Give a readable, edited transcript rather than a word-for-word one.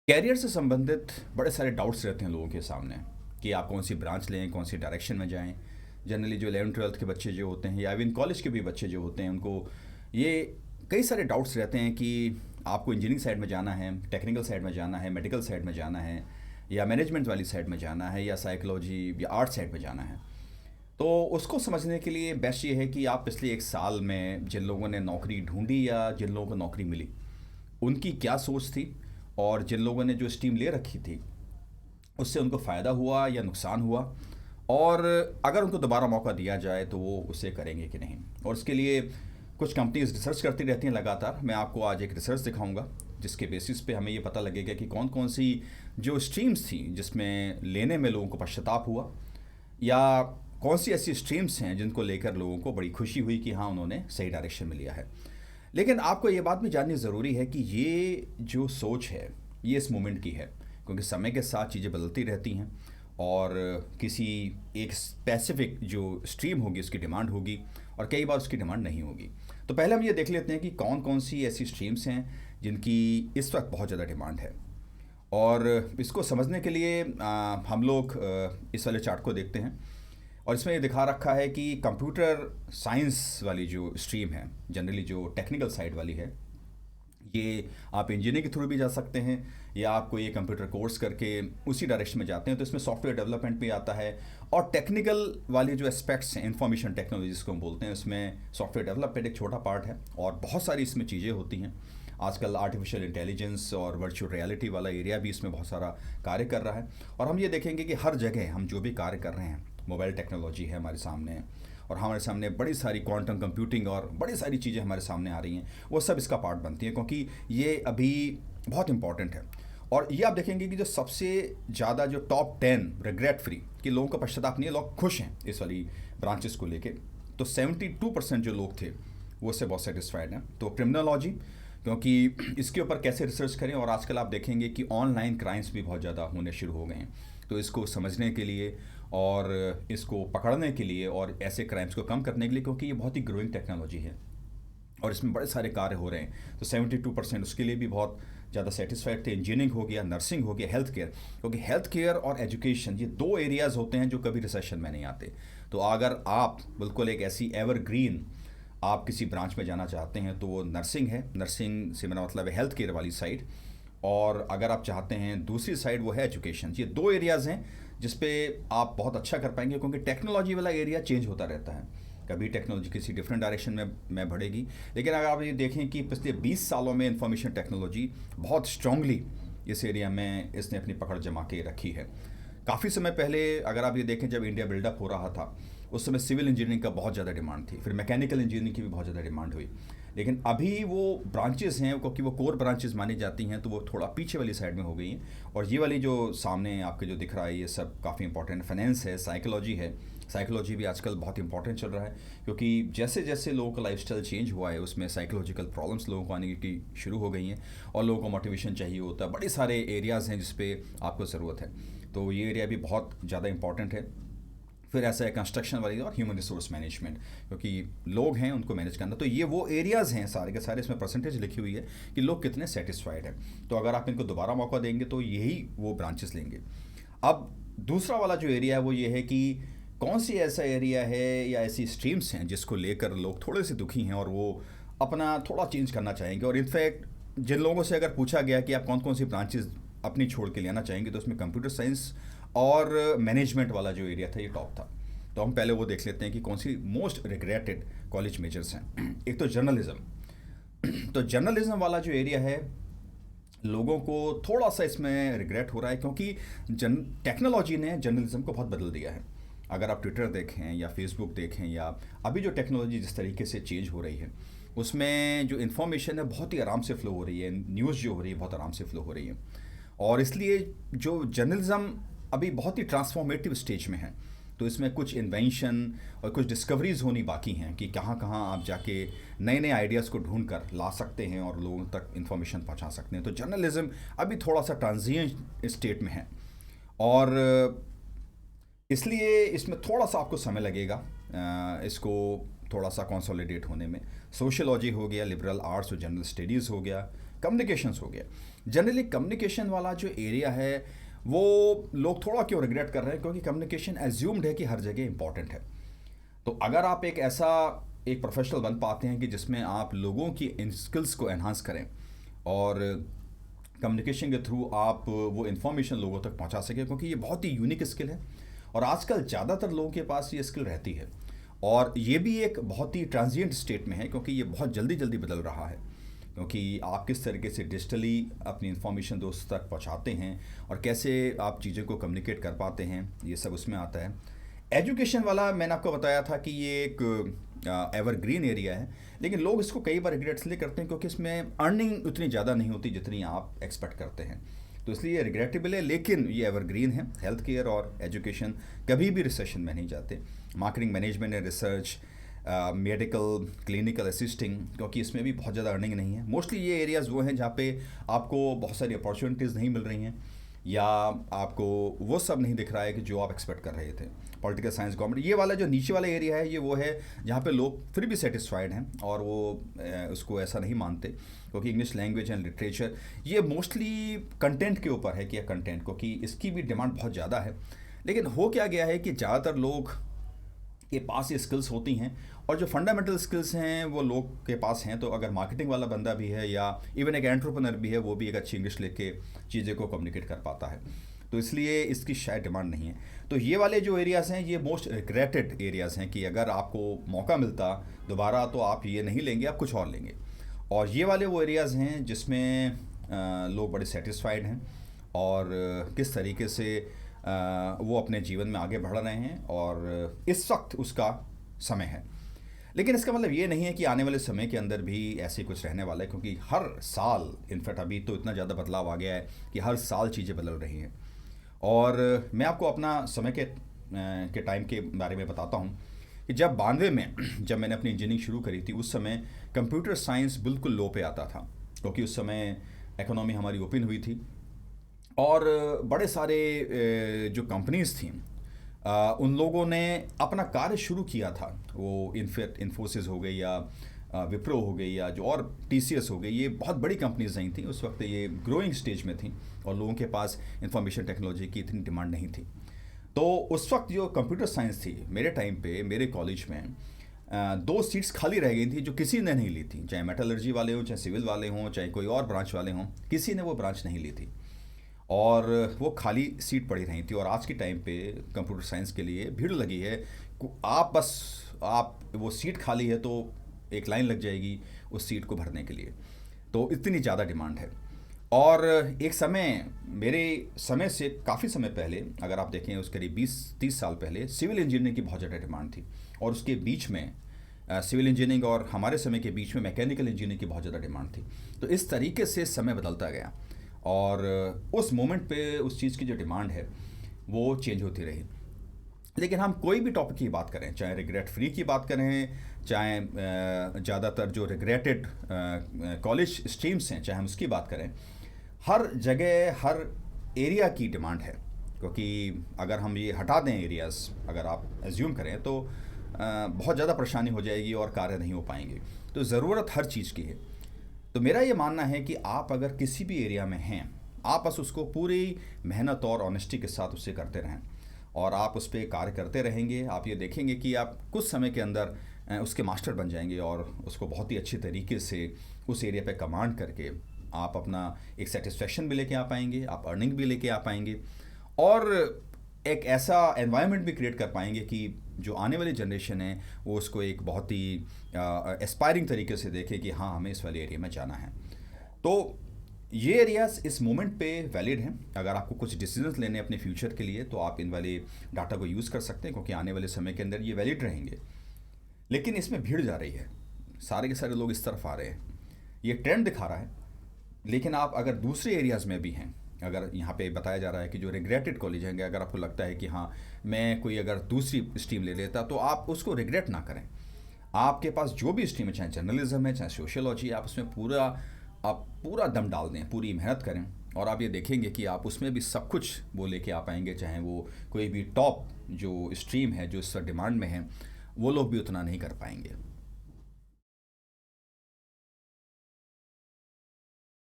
Career से संबंधित बड़े सारे डाउट्स रहते हैं लोगों के सामने कि आप कौन सी ब्रांच लें, कौन सी डायरेक्शन में जाएं। जनरली जो 11th 12th के बच्चे जो होते हैं या इवन कॉलेज के भी बच्चे जो होते हैं उनको ये कई सारे डाउट्स रहते हैं कि आपको इंजीनियरिंग साइड में जाना है, टेक्निकल साइड में जाना है, मेडिकल साइड में जाना है, या मैनेजमेंट वाली साइड में जाना है, या साइकोलॉजी या आर्ट साइड में जाना है। तो उसको समझने के लिए बेस्ट ये है कि आप पिछले एक साल में जिन लोगों ने नौकरी ढूंढी या जिन लोगों को नौकरी मिली उनकी क्या सोच थी, और जिन लोगों ने जो स्ट्रीम ले रखी थी उससे उनको फ़ायदा हुआ या नुकसान हुआ, और अगर उनको दोबारा मौका दिया जाए तो वो उसे करेंगे कि नहीं। और उसके लिए कुछ कंपनीज रिसर्च करती रहती हैं लगातार। मैं आपको आज एक रिसर्च दिखाऊंगा जिसके बेसिस पे हमें ये पता लगेगा कि कौन कौन सी जो स्ट्रीम्स थी जिसमें लेने में लोगों को पश्चाताप हुआ, या कौन सी ऐसी स्ट्रीम्स हैं जिनको लेकर लोगों को बड़ी खुशी हुई कि हाँ उन्होंने सही डायरेक्शन में लिया है। लेकिन आपको ये बात भी जाननी ज़रूरी है कि ये जो सोच है ये इस मोमेंट की है, क्योंकि समय के साथ चीज़ें बदलती रहती हैं, और किसी एक स्पेसिफिक जो स्ट्रीम होगी उसकी डिमांड होगी, और कई बार उसकी डिमांड नहीं होगी। तो पहले हम ये देख लेते हैं कि कौन कौन सी ऐसी स्ट्रीम्स हैं जिनकी इस वक्त बहुत ज़्यादा डिमांड है। और इसको समझने के लिए हम लोग इस वाले चार्ट को देखते हैं, और इसमें ये दिखा रखा है कि कंप्यूटर साइंस वाली जो स्ट्रीम है, जनरली जो टेक्निकल साइड वाली है, ये आप इंजीनियरिंग के थ्रू भी जा सकते हैं, या आपको ये कंप्यूटर कोर्स करके उसी डायरेक्शन में जाते हैं तो इसमें सॉफ्टवेयर डेवलपमेंट भी आता है। और टेक्निकल वाले जो एस्पेक्ट्स हैं, इंफॉर्मेशन टेक्नोलॉजी जिसको हम बोलते हैं, उसमें सॉफ्टवेयर डेवलपमेंट एक छोटा पार्ट है, और बहुत सारी इसमें चीज़ें होती हैं। आजकल आर्टिफिशियल इंटेलिजेंस और वर्चुअल रियलिटी वाला एरिया भी इसमें बहुत सारा कार्य कर रहा है। और हम ये देखेंगे कि हर जगह हम जो भी कार्य कर रहे हैं, मोबाइल टेक्नोलॉजी है हमारे सामने, और हमारे सामने बड़ी सारी क्वांटम कंप्यूटिंग और बड़ी सारी चीज़ें हमारे सामने आ रही हैं, वो सब इसका पार्ट बनती हैं, क्योंकि ये अभी बहुत इंपॉर्टेंट है। और ये आप देखेंगे कि जो सबसे ज़्यादा जो टॉप 10 रिग्रेट फ्री कि लोगों का पश्चाताप नहीं है, लोग खुश हैं इस वाली ब्रांचेस को लेके, तो 72% जो लोग थे वो उससे बहुत सेटिस्फाइड हैं। तो क्रिमिनोलॉजी, क्योंकि इसके ऊपर कैसे रिसर्च करें, और आजकल आप देखेंगे कि ऑनलाइन क्राइम्स भी बहुत ज़्यादा होने शुरू हो गए हैं, तो इसको समझने के लिए और इसको पकड़ने के लिए और ऐसे क्राइम्स को कम करने के लिए, क्योंकि ये बहुत ही ग्रोइंग टेक्नोलॉजी है और इसमें बड़े सारे कार्य हो रहे हैं, तो 72% उसके लिए भी बहुत ज़्यादा सेटिस्फाइड थे। इंजीनियरिंग हो गया, नर्सिंग हो गया, हेल्थ केयर, क्योंकि हेल्थ केयर और एजुकेशन ये दो एरियाज़ होते हैं जो कभी रिसेशन में नहीं आते। तो अगर आप बिल्कुल एक ऐसी एवरग्रीन आप किसी ब्रांच में जाना चाहते हैं तो वो नर्सिंग है। नर्सिंग से मेरा मतलब है हेल्थ केयर वाली साइड, और अगर आप चाहते हैं दूसरी साइड वो है एजुकेशन। ये दो एरियाज़ हैं जिस पे आप बहुत अच्छा कर पाएंगे, क्योंकि टेक्नोलॉजी वाला एरिया चेंज होता रहता है, कभी टेक्नोलॉजी किसी डिफरेंट डायरेक्शन में बढ़ेगी। लेकिन अगर आप ये देखें कि पिछले 20 सालों में इंफॉर्मेशन टेक्नोलॉजी बहुत स्ट्रांगली इस एरिया में इसने अपनी पकड़ जमा के रखी है। काफ़ी समय पहले अगर आप ये देखें, जब इंडिया बिल्डअप हो रहा था उस समय सिविल इंजीनियरिंग का बहुत ज़्यादा डिमांड थी, फिर मैकेनिकल इंजीनियरिंग की भी बहुत ज़्यादा डिमांड हुई। लेकिन अभी वो ब्रांचेस हैं, क्योंकि वो कोर ब्रांचेस मानी जाती हैं, तो वो थोड़ा पीछे वाली साइड में हो गई हैं। और ये वाली जो सामने आपके जो दिख रहा है ये सब काफ़ी इंपॉर्टेंट, फाइनेंस है, साइकोलॉजी है। साइकोलॉजी भी आजकल बहुत इंपॉर्टेंट चल रहा है, क्योंकि जैसे जैसे लोगों का लाइफस्टाइल चेंज हुआ है उसमें साइकोलॉजिकल प्रॉब्लम्स लोगों को आने की शुरू हो गई हैं, और लोगों को मोटिवेशन चाहिए होता है। बड़े सारे एरियाज़ हैं जिस पे आपको ज़रूरत है, तो ये एरिया भी बहुत ज़्यादा इंपॉर्टेंट है। फिर ऐसा है कंस्ट्रक्शन वाली और ह्यूमन रिसोर्स मैनेजमेंट, क्योंकि लोग हैं उनको मैनेज करना। तो ये वो एरियाज़ हैं सारे के सारे, इसमें परसेंटेज लिखी हुई है कि लोग कितने सेटिस्फाइड हैं। तो अगर आप इनको दोबारा मौका देंगे तो यही वो ब्रांचेस लेंगे। अब दूसरा वाला जो एरिया है वो ये है कि कौन सी ऐसा एरिया है या ऐसी स्ट्रीम्स हैं जिसको लेकर लोग थोड़े से दुखी हैं और वो अपना थोड़ा चेंज करना चाहेंगे। और इनफैक्ट जिन लोगों से अगर पूछा गया कि आप कौन कौन सी ब्रांचेस अपनी छोड़ के लेना चाहेंगे, तो उसमें कंप्यूटर साइंस और मैनेजमेंट वाला जो एरिया था ये टॉप था। तो हम पहले वो देख लेते हैं कि कौन सी मोस्ट रिग्रेटेड कॉलेज मेजर्स हैं। एक तो जर्नलिज्म। तो जर्नलिज्म वाला जो एरिया है, लोगों को थोड़ा सा इसमें रिग्रेट हो रहा है, क्योंकि टेक्नोलॉजी ने जर्नलिज्म को बहुत बदल दिया है। अगर आप ट्विटर देखें या फेसबुक देखें, या अभी जो टेक्नोलॉजी जिस तरीके से चेंज हो रही है, उसमें जो इन्फॉर्मेशन है बहुत ही आराम से फ़्लो हो रही है, न्यूज़ जो हो रही है बहुत आराम से फ़्लो हो रही है। और इसलिए जो जर्नलिज्म अभी बहुत ही ट्रांसफॉर्मेटिव स्टेज में है, तो इसमें कुछ इन्वेंशन और कुछ डिस्कवरीज़ होनी बाकी हैं कि कहाँ कहाँ आप जाके नए नए आइडियाज़ को ढूंढ कर ला सकते हैं और लोगों तक इन्फॉर्मेशन पहुँचा सकते हैं। तो जर्नलिज्म अभी थोड़ा सा ट्रांजिएंट स्टेट में है, और इसलिए इसमें थोड़ा सा आपको समय लगेगा इसको थोड़ा सा कंसोलिडेट होने में। सोशियोलॉजी हो गया, लिबरल आर्ट्स और जनरल स्टडीज़ हो गया, कम्युनिकेशंस हो गया। जनरली कम्युनिकेशन वाला जो एरिया है वो लोग थोड़ा क्यों रिग्रेट कर रहे हैं, क्योंकि कम्युनिकेशन एज्यूम्ड है कि हर जगह इंपॉर्टेंट है। तो अगर आप एक ऐसा एक प्रोफेशनल बन पाते हैं कि जिसमें आप लोगों की इन स्किल्स को एनहांस करें और कम्युनिकेशन के थ्रू आप वो इन्फॉर्मेशन लोगों तक पहुंचा सकें, क्योंकि ये बहुत ही यूनिक स्किल है और आजकल ज़्यादातर लोगों के पास ये स्किल रहती है। और ये भी एक बहुत ही ट्रांजिएंट स्टेट में है, क्योंकि ये बहुत जल्दी जल्दी बदल रहा है। क्योंकि आप किस तरीके से डिजिटली अपनी इन्फॉर्मेशन दोस्तों तक पहुंचाते हैं और कैसे आप चीज़ों को कम्युनिकेट कर पाते हैं, ये सब उसमें आता है। एजुकेशन वाला मैंने आपको बताया था कि ये एक एवरग्रीन एरिया है, लेकिन लोग इसको कई बार रिग्रेट इसलिए करते हैं क्योंकि इसमें अर्निंग उतनी ज़्यादा नहीं होती जितनी आप एक्सपेक्ट करते हैं। तो इसलिए ये रिग्रेटेबल है, लेकिन ये एवरग्रीन है। हेल्थ केयर और एजुकेशन कभी भी रिसेशन में नहीं जाते। Marketing, management and research, medical, clinical assisting, क्योंकि इसमें भी बहुत ज़्यादा अर्निंग नहीं है। मोस्टली ये एरियाज़ वो हैं जहाँ पे आपको बहुत सारी अपॉर्चुनिटीज़ नहीं मिल रही हैं या आपको वो सब नहीं दिख रहा है कि जो आप एक्सपेक्ट कर रहे थे। पॉलिटिकल साइंस, गवर्नमेंट, ये वाला जो नीचे वाला एरिया है ये वो है जहाँ पे लोग फिर भी सेटिस्फाइड हैं और वो उसको ऐसा नहीं मानते, क्योंकि इंग्लिश लैंग्वेज एंड लिटरेचर ये मोस्टली कंटेंट के ऊपर है कि कंटेंट, क्योंकि इसकी भी डिमांड बहुत ज़्यादा है। लेकिन हो क्या गया है कि ज़्यादातर लोग के पास ये स्किल्स होती हैं और जो फंडामेंटल स्किल्स हैं वो लोग के पास हैं। तो अगर मार्केटिंग वाला बंदा भी है या इवन एक एंटरप्रेन्योर भी है, वो भी एक अच्छी इंग्लिश लेके चीज़ें को कम्युनिकेट कर पाता है, तो इसलिए इसकी शायद डिमांड नहीं है। तो ये वाले जो एरियाज़ हैं ये मोस्ट रिग्रेटेड एरियाज़ हैं कि अगर आपको मौका मिलता दोबारा तो आप ये नहीं लेंगे, आप कुछ और लेंगे। और ये वाले वो एरियाज़ हैं जिसमें लोग बड़े सेटिस्फाइड हैं और किस तरीके से वो अपने जीवन में आगे बढ़ रहे हैं और इस वक्त उसका समय है। लेकिन इसका मतलब ये नहीं है कि आने वाले समय के अंदर भी ऐसे कुछ रहने वाला है, क्योंकि हर साल, इनफैक्ट अभी तो इतना ज़्यादा बदलाव आ गया है कि हर साल चीज़ें बदल रही हैं। और मैं आपको अपना समय के टाइम के बारे में बताता हूँ कि जब 92 में जब मैंने अपनी इंजीनियरिंग शुरू करी थी, उस समय कंप्यूटर साइंस बिल्कुल लो पे आता था, क्योंकि उस समय इकोनॉमी हमारी ओपन हुई थी और बड़े सारे जो कंपनीज़ थी उन लोगों ने अपना कार्य शुरू किया था। वो इनफैक्ट इन्फोसिस हो गई या विप्रो हो गई या जो और टीसीएस हो गई, ये बहुत बड़ी कंपनीज नहीं थी उस वक्त, ये ग्रोइंग स्टेज में थी और लोगों के पास इंफॉर्मेशन टेक्नोलॉजी की इतनी डिमांड नहीं थी। तो उस वक्त जो कंप्यूटर साइंस थी, मेरे टाइम पे मेरे कॉलेज में 2 सीट्स खाली रह गई थी जो किसी ने नहीं ली थी, चाहे मेटलर्जी वाले हों, चाहे सिविल वाले हों, चाहे कोई और ब्रांच वाले हों, किसी ने वो ब्रांच नहीं ली थी और वो खाली सीट पड़ी रही थी। और आज के टाइम पे कंप्यूटर साइंस के लिए भीड़ लगी है। आप वो सीट खाली है तो एक लाइन लग जाएगी उस सीट को भरने के लिए, तो इतनी ज़्यादा डिमांड है। और एक समय, मेरे समय से काफ़ी समय पहले अगर आप देखें, उस करीब 20-30 साल पहले सिविल इंजीनियरिंग की बहुत ज़्यादा डिमांड थी और उसके बीच में सिविल इंजीनियरिंग और हमारे समय के बीच में मैकेनिकल इंजीनियरिंग की बहुत ज़्यादा डिमांड थी। तो इस तरीके से समय बदलता गया और उस मोमेंट पे उस चीज़ की जो डिमांड है वो चेंज होती रही। लेकिन हम कोई भी टॉपिक की बात करें, चाहे रिग्रेट फ्री की बात करें, चाहे ज़्यादातर जो रिग्रेटेड कॉलेज स्ट्रीम्स हैं, चाहे हम उसकी बात करें, हर जगह हर एरिया की डिमांड है। क्योंकि अगर हम ये हटा दें एरियाज़, अगर आप एज्यूम करें तो बहुत ज़्यादा परेशानी हो जाएगी और कार्य नहीं हो पाएंगे। तो ज़रूरत हर चीज़ की है। तो मेरा ये मानना है कि आप अगर किसी भी एरिया में हैं, आप बस उसको पूरी मेहनत और ऑनेस्टी के साथ उसे करते रहें और आप उस पर कार्य करते रहेंगे। आप ये देखेंगे कि आप कुछ समय के अंदर उसके मास्टर बन जाएंगे और उसको बहुत ही अच्छी तरीके से उस एरिया पे कमांड करके आप अपना एक सेटिस्फेक्शन भी लेके आ पाएंगे, आप अर्निंग भी लेके आ पाएंगे और एक ऐसा एनवायरनमेंट भी क्रिएट कर पाएंगे कि जो आने वाली जनरेशन है वो उसको एक बहुत ही एस्पायरिंग तरीके से देखे कि हाँ, हमें इस वाले एरिया में जाना है। तो ये एरियाज इस मोमेंट पे वैलिड हैं। अगर आपको कुछ डिसीजंस लेने अपने फ्यूचर के लिए तो आप इन वाले डाटा को यूज़ कर सकते हैं, क्योंकि आने वाले समय के अंदर ये वैलिड रहेंगे। लेकिन इसमें भीड़ जा रही है, सारे के सारे लोग इस तरफ आ रहे हैं, ये ट्रेंड दिखा रहा है। लेकिन आप अगर दूसरे एरियाज़ में भी हैं, अगर यहाँ पे बताया जा रहा है कि जो रिग्रेटेड कॉलेज हैं, अगर आपको लगता है कि हाँ, मैं कोई अगर दूसरी स्ट्रीम ले लेता, तो आप उसको रिग्रेट ना करें। आपके पास जो भी स्ट्रीम है, चाहे जर्नलिज्म है, चाहे सोशियोलॉजी, आप उसमें पूरा दम डाल दें, पूरी मेहनत करें और आप ये देखेंगे कि आप उसमें भी सब कुछ वो लेके आ पाएंगे। चाहे वो कोई भी टॉप जो स्ट्रीम है जो इस डिमांड में है, वो लोग भी उतना नहीं कर पाएंगे।